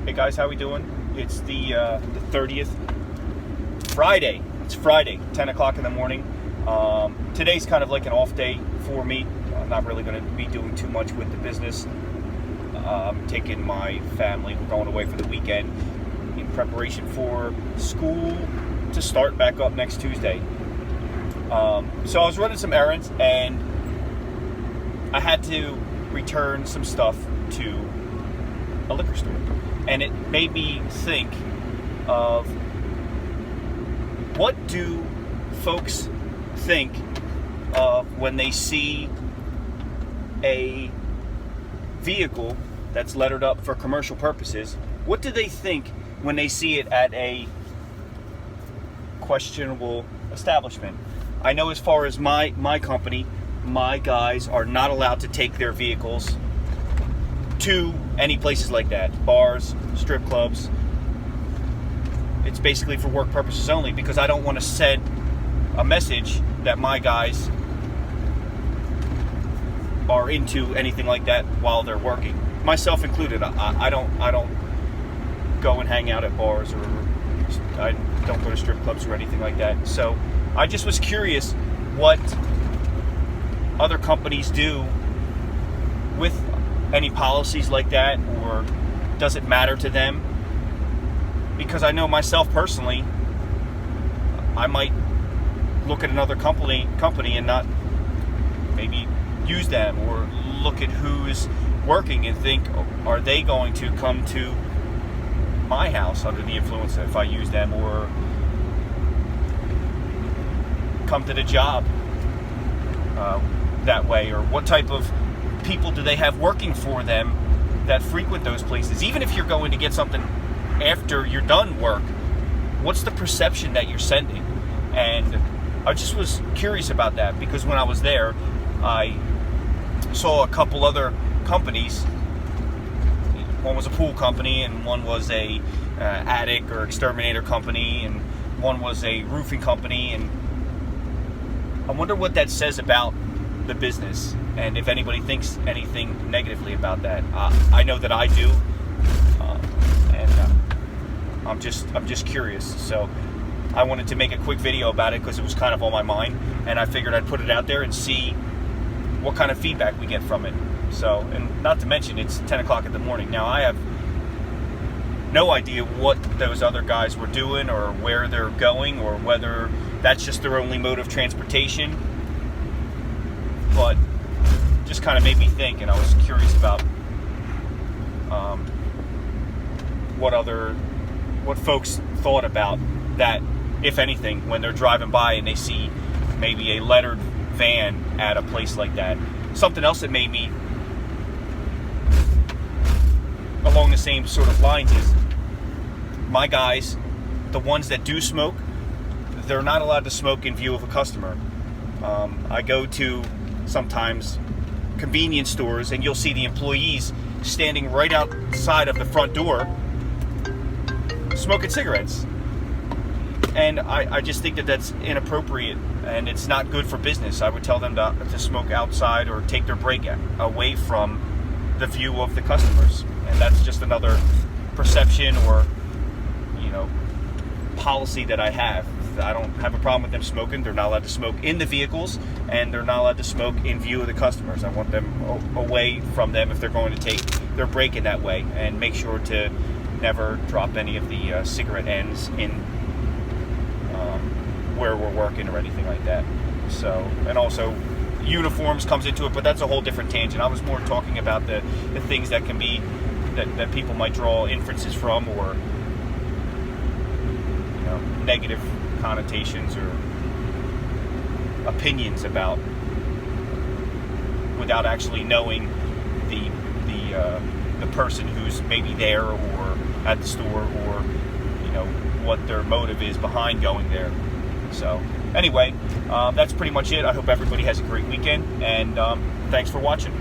Hey guys, how we doing? It's the 30th, Friday. It's Friday, 10 o'clock in the morning. Today's kind of like an off day for me. I'm not really going to be doing too much with the business. I'm taking my family. We're going away for the weekend in preparation for school to start back up next Tuesday. So I was running some errands and I had to return some stuff to a liquor store. And it made me think of what do folks think of when they see a vehicle that's lettered up for commercial purposes. What do they think when they see it at a questionable establishment? I know as far as my company, my guys are not allowed to take their vehicles to any places like that. Bars, strip clubs. It's basically for work purposes only, because I don't want to send a message that my guys are into anything like that while they're working. Myself included. I don't go and hang out at bars, or I don't go to strip clubs or anything like that. So I just was curious what other companies do with any policies like that, or does it matter to them? Because I know myself personally, I might look at another company and not maybe use them, or look at who's working and think, are they going to come to my house under the influence if I use them, or come to the job that way, or what type of people do they have working for them that frequent those places? Even if you're going to get something after you're done work, what's the perception that you're sending? And I just was curious about that, because when I was there, I saw a couple other companies. One was a pool company, and one was a attic or exterminator company, and one was a roofing company. And I wonder what that says about the business, and if anybody thinks anything negatively about that. I know that I do, and I'm just curious. So I wanted to make a quick video about it because it was kind of on my mind, and I figured I'd put it out there and see what kind of feedback we get from it. So, and not to mention, it's 10 o'clock in the morning. Now, I have no idea what those other guys were doing, or where they're going, or whether that's just their only mode of transportation. But just kind of made me think, and I was curious about what folks thought about that, if anything, when they're driving by and they see maybe a lettered van at a place like that. Something else that made me along the same sort of lines is, my guys, the ones that do smoke, they're not allowed to smoke in view of a customer. I go to sometimes convenience stores, and you'll see the employees standing right outside of the front door smoking cigarettes. And I just think that that's inappropriate, and it's not good for business. I would tell them to smoke outside, or take their break away from the view of the customers. And that's just another perception or, policy that I have. I don't have a problem with them smoking. They're not allowed to smoke in the vehicles, and they're not allowed to smoke in view of the customers. I want them away from them if they're going to take their break in that way, and make sure to never drop any of the cigarette ends in where we're working or anything like that. So, and also uniforms comes into it, but that's a whole different tangent. I was more talking about the things that can be that people might draw inferences from, or negative connotations or opinions about, without actually knowing the person who's maybe there or at the store, or what their motive is behind going there. So anyway, that's pretty much it. I hope everybody has a great weekend, and thanks for watching.